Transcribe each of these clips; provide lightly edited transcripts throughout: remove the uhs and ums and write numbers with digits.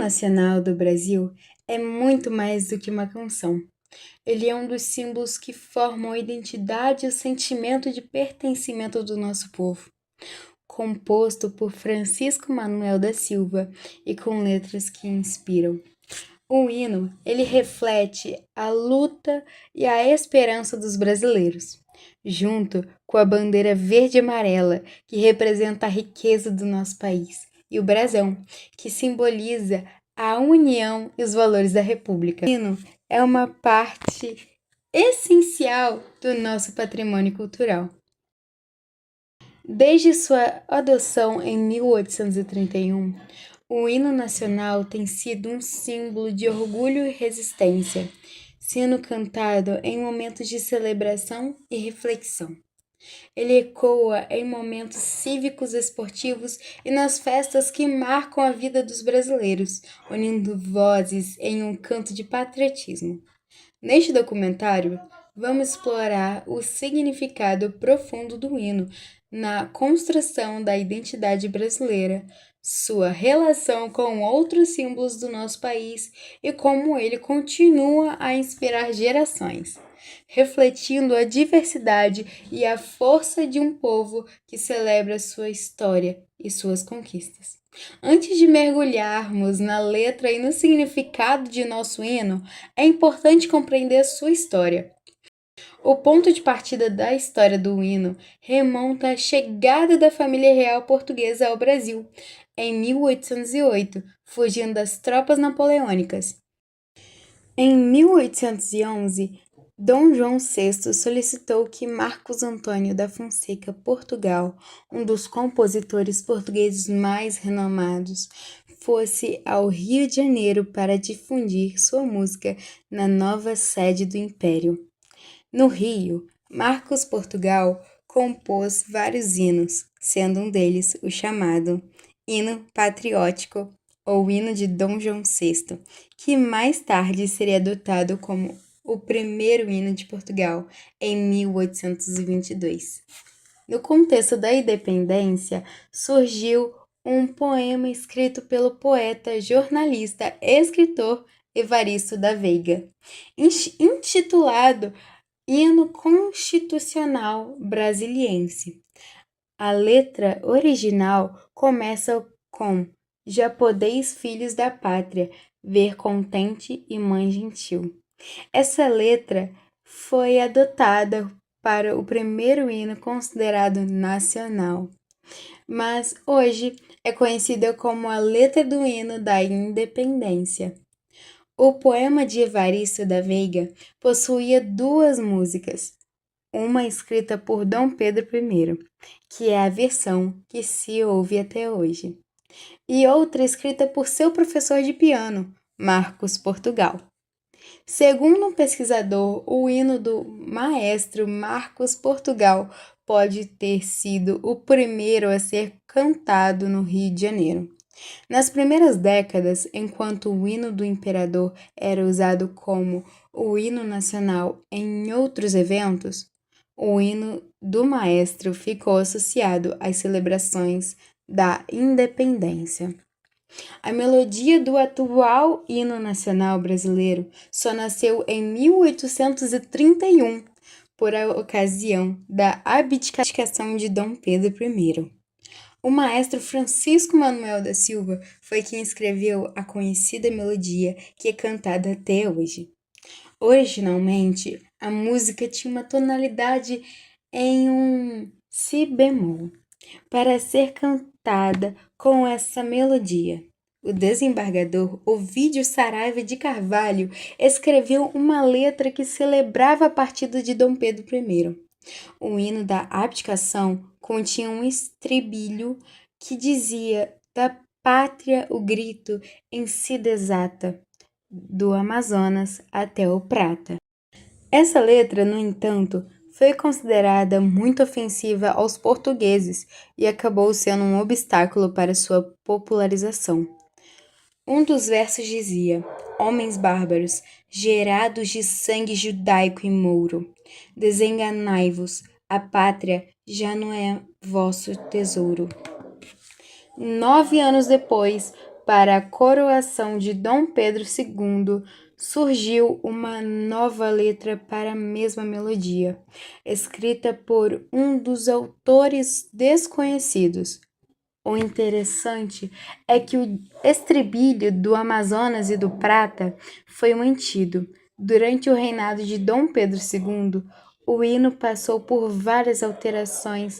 nacional do Brasil é muito mais do que uma canção. Ele é um dos símbolos que formam a identidade e o sentimento de pertencimento do nosso povo. Composto por Francisco Manuel da Silva e com letras que inspiram. O hino, ele reflete a luta e a esperança dos brasileiros, junto com a bandeira verde e amarela, que representa a riqueza do nosso país, e o brasão, que simboliza a união e os valores da República. O hino é uma parte essencial do nosso patrimônio cultural. Desde sua adoção em 1831, o hino nacional tem sido um símbolo de orgulho e resistência, sendo cantado em momentos de celebração e reflexão. Ele ecoa em momentos cívicos, esportivos e nas festas que marcam a vida dos brasileiros, unindo vozes em um canto de patriotismo. Neste documentário, vamos explorar o significado profundo do hino na construção da identidade brasileira, sua relação com outros símbolos do nosso país e como ele continua a inspirar gerações, refletindo a diversidade e a força de um povo que celebra sua história e suas conquistas. Antes de mergulharmos na letra e no significado de nosso hino, é importante compreender sua história. O ponto de partida da história do hino remonta à chegada da família real portuguesa ao Brasil, em 1808, fugindo das tropas napoleônicas. Em 1811, Dom João VI solicitou que Marcos Antônio da Fonseca Portugal, um dos compositores portugueses mais renomados, fosse ao Rio de Janeiro para difundir sua música na nova sede do Império. No Rio, Marcos Portugal compôs vários hinos, sendo um deles o chamado Hino Patriótico ou Hino de Dom João VI, que mais tarde seria adotado como o primeiro hino de Portugal, em 1822. No contexto da independência, surgiu um poema escrito pelo poeta, jornalista e escritor Evaristo da Veiga, intitulado Hino Constitucional Brasiliense. A letra original começa com Já podeis, filhos da pátria, ver contente e mãe gentil. Essa letra foi adotada para o primeiro hino considerado nacional, mas hoje é conhecida como a letra do hino da independência. O poema de Evaristo da Veiga possuía duas músicas, uma escrita por Dom Pedro I, que é a versão que se ouve até hoje, e outra escrita por seu professor de piano, Marcos Portugal. Segundo um pesquisador, o hino do maestro Marcos Portugal pode ter sido o primeiro a ser cantado no Rio de Janeiro. Nas primeiras décadas, enquanto o hino do imperador era usado como o hino nacional em outros eventos, o hino do maestro ficou associado às celebrações da independência. A melodia do atual hino nacional brasileiro só nasceu em 1831, por ocasião da abdicação de Dom Pedro I. O maestro Francisco Manuel da Silva foi quem escreveu a conhecida melodia que é cantada até hoje. Originalmente, a música tinha uma tonalidade em um si bemol. Para ser cantada com essa melodia, o desembargador Ovídio Saraiva de Carvalho escreveu uma letra que celebrava a partida de Dom Pedro I. O hino da abdicação continha um estribilho que dizia: da pátria o grito em si desata, do Amazonas até o Prata. Essa letra, no entanto, foi considerada muito ofensiva aos portugueses e acabou sendo um obstáculo para sua popularização. Um dos versos dizia: homens bárbaros, gerados de sangue judaico e mouro, desenganai-vos, a pátria já não é vosso tesouro. 9 anos depois, para a coroação de Dom Pedro II, surgiu uma nova letra para a mesma melodia, escrita por um dos autores desconhecidos. O interessante é que o estribilho do Amazonas e do Prata foi mantido. Durante o reinado de Dom Pedro II, o hino passou por várias alterações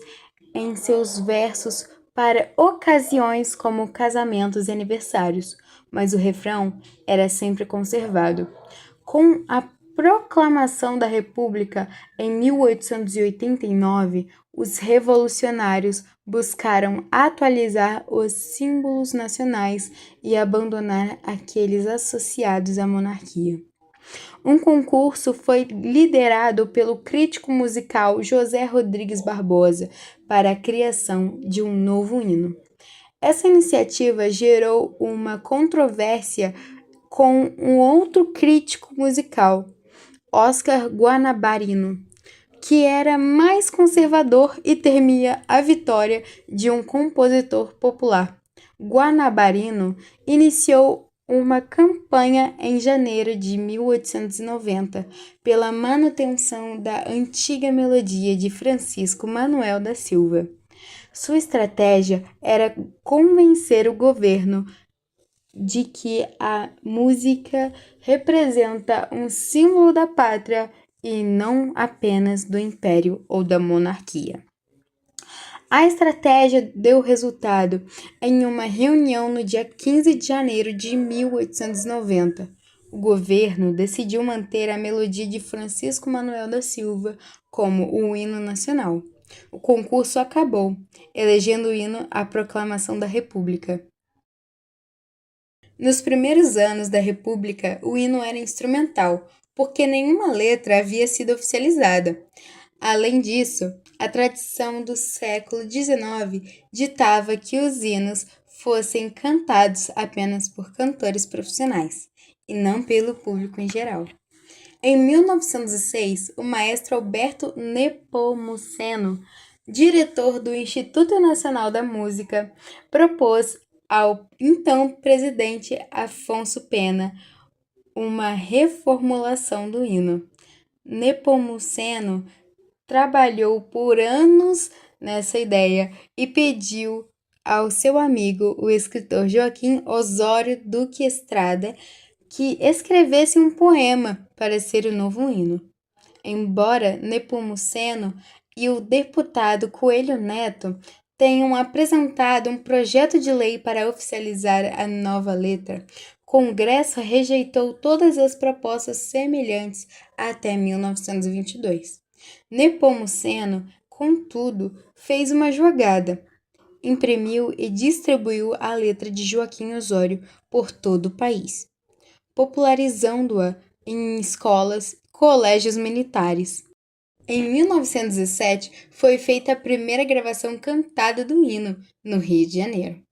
em seus versos para ocasiões como casamentos e aniversários, mas o refrão era sempre conservado. Com a proclamação da República em 1889, os revolucionários buscaram atualizar os símbolos nacionais e abandonar aqueles associados à monarquia. Um concurso foi liderado pelo crítico musical José Rodrigues Barbosa para a criação de um novo hino. Essa iniciativa gerou uma controvérsia com um outro crítico musical, Oscar Guanabarino, que era mais conservador e temia a vitória de um compositor popular. Guanabarino iniciou uma campanha em janeiro de 1890 pela manutenção da antiga melodia de Francisco Manuel da Silva. Sua estratégia era convencer o governo de que a música representa um símbolo da pátria e não apenas do império ou da monarquia. A estratégia deu resultado em uma reunião no dia 15 de janeiro de 1890. O governo decidiu manter a melodia de Francisco Manuel da Silva como o hino nacional. O concurso acabou, elegendo o hino à proclamação da República. Nos primeiros anos da República, o hino era instrumental, porque nenhuma letra havia sido oficializada. Além disso, a tradição do século XIX ditava que os hinos fossem cantados apenas por cantores profissionais, e não pelo público em geral. Em 1906, o maestro Alberto Nepomuceno, diretor do Instituto Nacional da Música, propôs ao então presidente Afonso Pena uma reformulação do hino. Nepomuceno trabalhou por anos nessa ideia e pediu ao seu amigo, o escritor Joaquim Osório Duque Estrada, que escrevesse um poema para ser o novo hino. Embora Nepomuceno e o deputado Coelho Neto tenham apresentado um projeto de lei para oficializar a nova letra, o Congresso rejeitou todas as propostas semelhantes até 1922. Nepomuceno, contudo, fez uma jogada. Imprimiu e distribuiu a letra de Joaquim Osório por todo o país, popularizando-a em escolas e colégios militares. Em 1917, foi feita a primeira gravação cantada do hino, no Rio de Janeiro,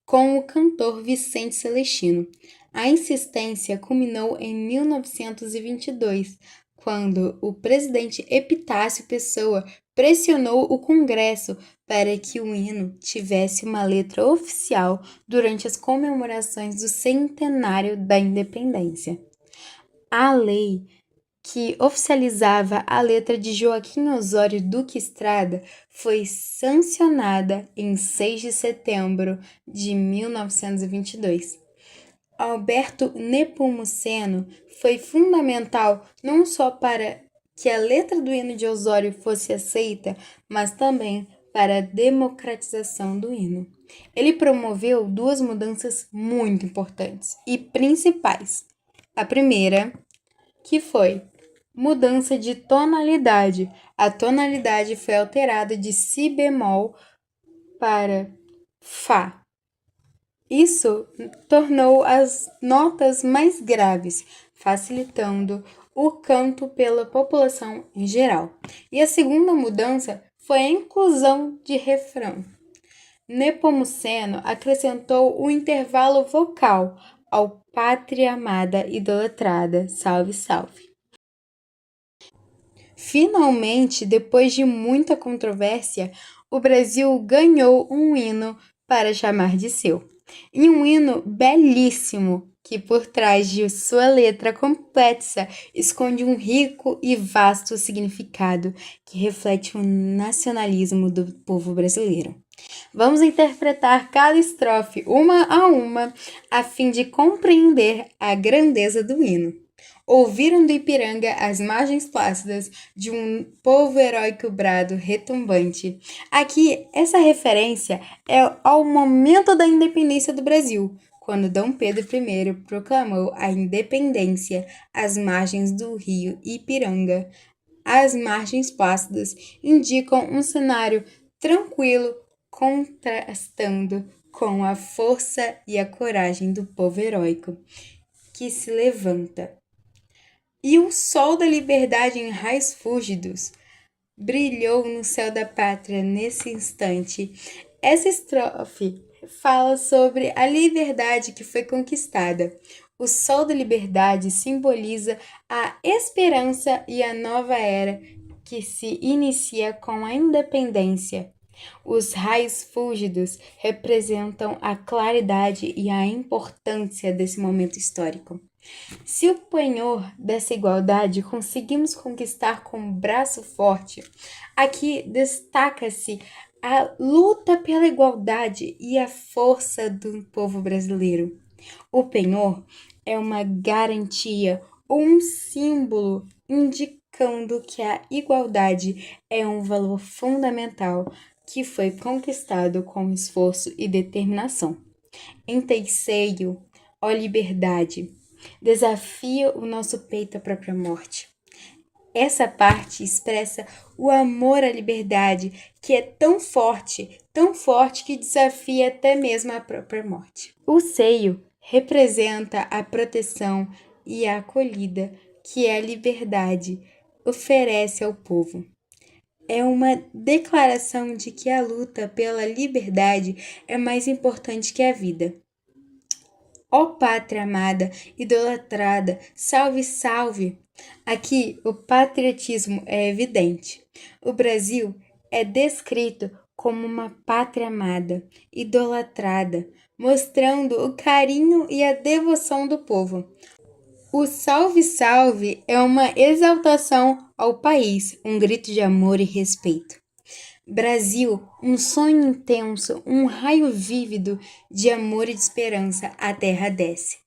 com o cantor Vicente Celestino. A insistência culminou em 1922, quando o presidente Epitácio Pessoa pressionou o Congresso para que o hino tivesse uma letra oficial durante as comemorações do centenário da independência. A lei que oficializava a letra de Joaquim Osório Duque Estrada foi sancionada em 6 de setembro de 1922. Alberto Nepomuceno foi fundamental não só para que a letra do hino de Osório fosse aceita, mas também para a democratização do hino. Ele promoveu duas mudanças muito importantes e principais. A primeira, que foi mudança de tonalidade. A tonalidade foi alterada de si bemol para fá. Isso tornou as notas mais graves, facilitando o canto pela população em geral. E a segunda mudança foi a inclusão de refrão. Nepomuceno acrescentou o intervalo vocal ao Pátria Amada Idolatrada, Salve, Salve. Finalmente, depois de muita controvérsia, o Brasil ganhou um hino para chamar de seu. E um hino belíssimo que, por trás de sua letra complexa, esconde um rico e vasto significado que reflete o nacionalismo do povo brasileiro. Vamos interpretar cada estrofe uma a uma, a fim de compreender a grandeza do hino. Ouviram do Ipiranga as margens plácidas de um povo heróico brado retumbante. Aqui, essa referência é ao momento da independência do Brasil, quando Dom Pedro I proclamou a independência às margens do rio Ipiranga. As margens plácidas indicam um cenário tranquilo, contrastando com a força e a coragem do povo heróico que se levanta. E o sol da liberdade em raios fúlgidos brilhou no céu da pátria nesse instante. Essa estrofe fala sobre a liberdade que foi conquistada. O sol da liberdade simboliza a esperança e a nova era que se inicia com a independência. Os raios fúlgidos representam a claridade e a importância desse momento histórico. Se o penhor dessa igualdade conseguimos conquistar com um braço forte, aqui destaca-se a luta pela igualdade e a força do povo brasileiro. O penhor é uma garantia ou um símbolo indicando que a igualdade é um valor fundamental que foi conquistado com esforço e determinação. Enteisei-o, ó liberdade, desafia o nosso peito à própria morte. Essa parte expressa o amor à liberdade, que é tão forte que desafia até mesmo a própria morte. O seio representa a proteção e a acolhida que a liberdade oferece ao povo. É uma declaração de que a luta pela liberdade é mais importante que a vida. Ó pátria amada, idolatrada, salve, salve! Aqui o patriotismo é evidente. O Brasil é descrito como uma pátria amada, idolatrada, mostrando o carinho e a devoção do povo. O salve, salve é uma exaltação ao país, um grito de amor e respeito. Brasil, um sonho intenso, um raio vívido de amor e de esperança, a terra desce.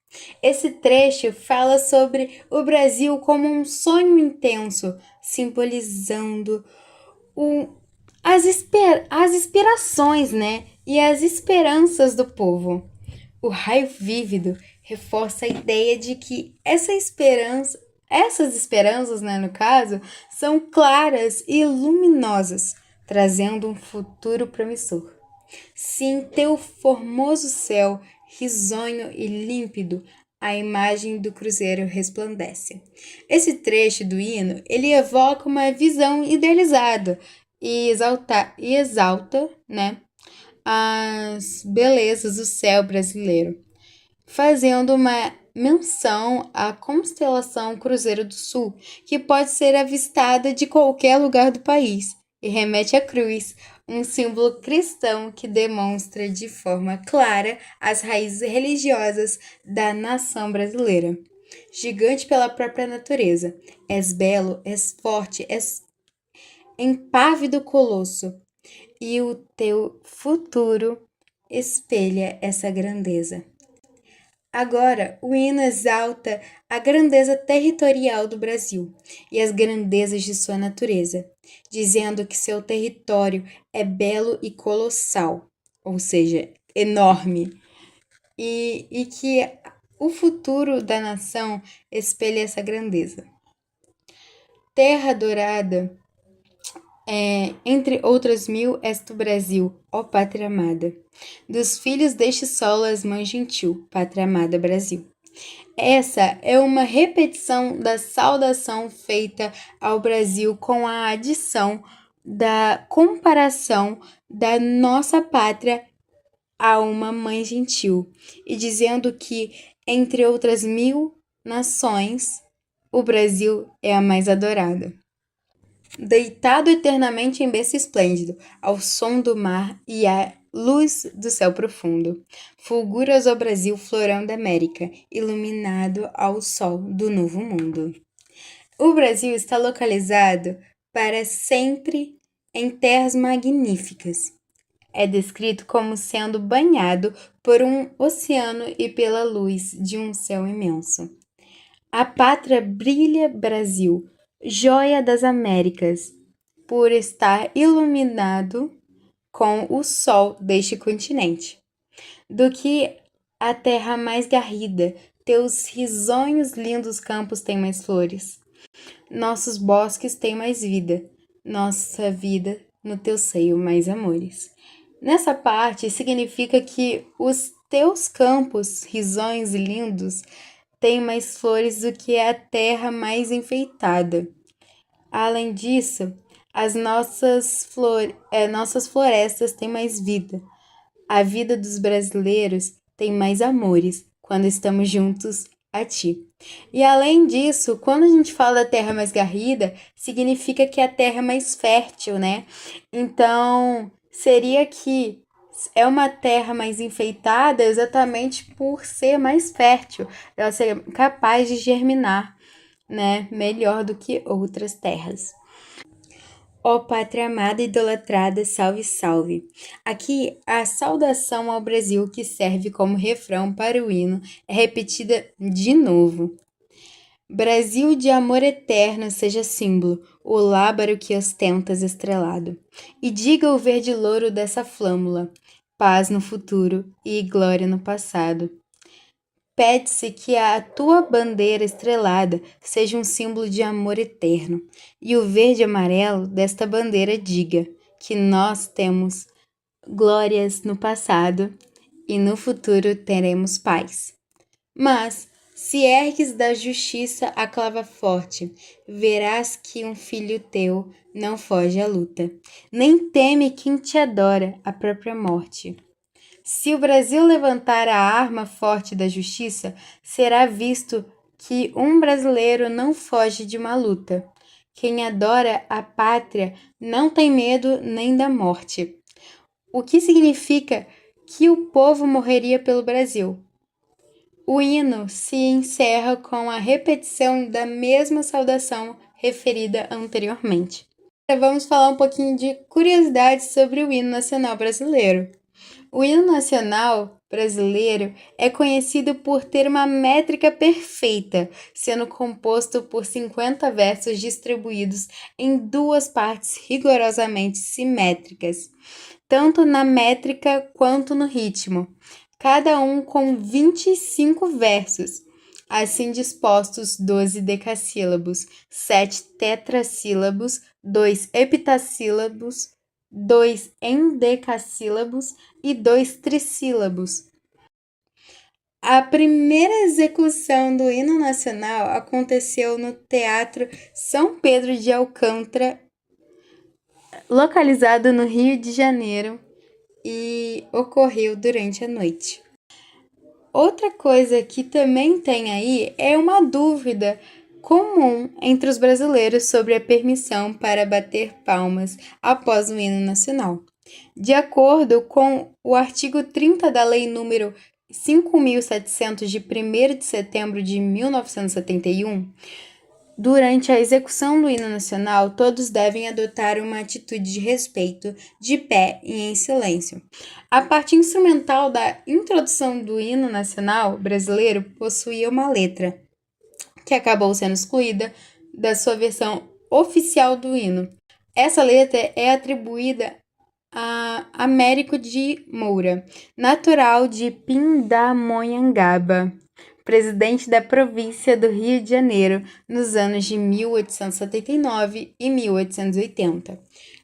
Esse trecho fala sobre o Brasil como um sonho intenso, simbolizando as inspirações, né? E as esperanças do povo. O raio vívido reforça a ideia de que essas esperanças, né, no caso, são claras e luminosas, trazendo um futuro promissor. Se em teu formoso céu, risonho e límpido, a imagem do cruzeiro resplandece. Esse trecho do hino, ele evoca uma visão idealizada e exalta, né, as belezas do céu brasileiro, fazendo uma menção à constelação Cruzeiro do Sul, que pode ser avistada de qualquer lugar do país, e remete à cruz, um símbolo cristão que demonstra de forma clara as raízes religiosas da nação brasileira. Gigante pela própria natureza, és belo, és forte, és impávido colosso, e o teu futuro espelha essa grandeza. Agora, o hino exalta a grandeza territorial do Brasil e as grandezas de sua natureza, dizendo que seu território é belo e colossal, ou seja, enorme, e que o futuro da nação espelha essa grandeza. Terra dourada, entre outras mil, és tu Brasil, ó pátria amada. Dos filhos deste solo és mãe gentil, pátria amada Brasil. Essa é uma repetição da saudação feita ao Brasil com a adição da comparação da nossa pátria a uma mãe gentil, e dizendo que, entre outras mil nações, o Brasil é a mais adorada. Deitado eternamente em berço esplêndido, ao som do mar e luz do céu profundo. Fulguras o Brasil, florão da América, iluminado ao sol do novo mundo. O Brasil está localizado para sempre em terras magníficas. É descrito como sendo banhado por um oceano e pela luz de um céu imenso. A pátria brilha, Brasil, joia das Américas, por estar iluminado com o sol deste continente. Do que a terra mais garrida, teus risonhos lindos campos têm mais flores. Nossos bosques têm mais vida, nossa vida no teu seio mais amores. Nessa parte significa que os teus campos risonhos e lindos têm mais flores do que a terra mais enfeitada. Além disso, as nossas florestas têm mais vida. A vida dos brasileiros tem mais amores quando estamos juntos a ti. E além disso, quando a gente fala da terra mais garrida, significa que a terra é mais fértil, né? Então, seria que é uma terra mais enfeitada exatamente por ser mais fértil, ela ser capaz de germinar, né? Melhor do que outras terras. Ó pátria amada e idolatrada, salve, salve. Aqui, a saudação ao Brasil que serve como refrão para o hino é repetida de novo. Brasil de amor eterno seja símbolo, o lábaro que ostentas estrelado. E diga o verde louro dessa flâmula, paz no futuro e glória no passado. Pede-se que a tua bandeira estrelada seja um símbolo de amor eterno, e o verde e amarelo desta bandeira diga que nós temos glórias no passado e no futuro teremos paz. Mas, se ergues da justiça a clava forte, verás que um filho teu não foge à luta, nem teme quem te adora a própria morte. Se o Brasil levantar a arma forte da justiça, será visto que um brasileiro não foge de uma luta. Quem adora a pátria não tem medo nem da morte. O que significa que o povo morreria pelo Brasil. O hino se encerra com a repetição da mesma saudação referida anteriormente. Agora vamos falar um pouquinho de curiosidades sobre o hino nacional brasileiro. O hino nacional brasileiro é conhecido por ter uma métrica perfeita, sendo composto por 50 versos distribuídos em duas partes rigorosamente simétricas, tanto na métrica quanto no ritmo, cada um com 25 versos, assim dispostos 12 decassílabos, 7 tetrassílabos, 2 heptassílabos, 2 endecassílabos e 2 trissílabos. A primeira execução do hino nacional aconteceu no Teatro São Pedro de Alcântara, localizado no Rio de Janeiro, e ocorreu durante a noite. Outra coisa que também tem aí é uma dúvida comum entre os brasileiros sobre a permissão para bater palmas após o hino nacional. De acordo com o artigo 30 da Lei número 5.700 de 1º de setembro de 1971, durante a execução do hino nacional, todos devem adotar uma atitude de respeito, de pé e em silêncio. A parte instrumental da introdução do hino nacional brasileiro possuía uma letra, que acabou sendo excluída da sua versão oficial do hino. Essa letra é atribuída a Américo de Moura, natural de Pindamonhangaba, presidente da província do Rio de Janeiro nos anos de 1879 e 1880.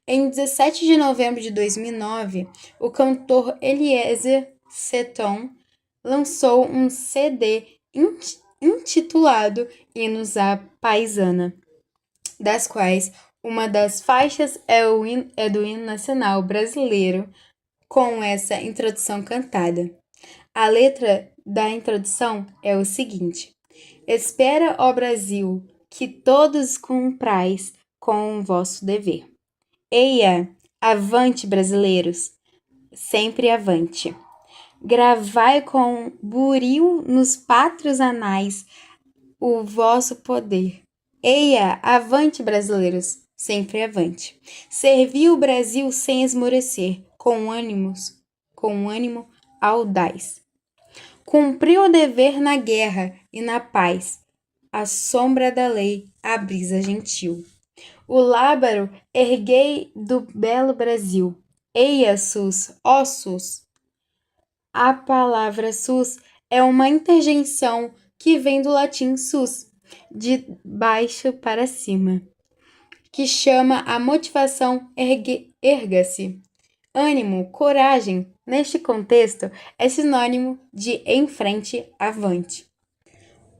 Em 17 de novembro de 2009, o cantor Eliezer Seton lançou um CD intitulado Hinos à Paisana, das quais uma das faixas é do hino nacional brasileiro, com essa introdução cantada. A letra da introdução é o seguinte: Espera, ó Brasil, que todos cumprais com o vosso dever. Eia, avante, brasileiros! sempre avante. Gravai com buril nos pátrios anais o vosso poder. Eia, avante, brasileiros, sempre avante. Servi o Brasil sem esmorecer, com ânimo audaz. Cumpriu o dever na guerra e na paz, à sombra da lei, a brisa gentil. O lábaro erguei do belo Brasil. Eia, SUS, ó SUS! A palavra SUS é uma interjeição que vem do latim sus, de baixo para cima, que chama a motivação erga-se. Ânimo, coragem, neste contexto, é sinônimo de em frente, avante.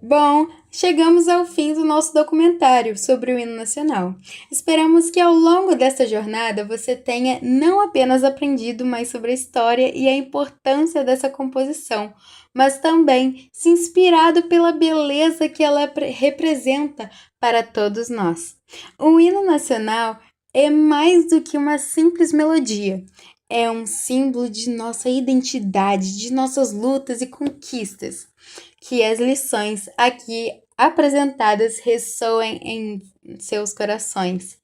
Bom, chegamos ao fim do nosso documentário sobre o hino nacional. Esperamos que ao longo desta jornada você tenha não apenas aprendido mais sobre a história e a importância dessa composição, mas também se inspirado pela beleza que ela representa para todos nós. O hino nacional é mais do que uma simples melodia. É um símbolo de nossa identidade, de nossas lutas e conquistas. Que as lições aqui apresentadas ressoem em seus corações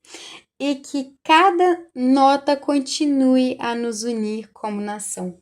e que cada nota continue a nos unir como nação.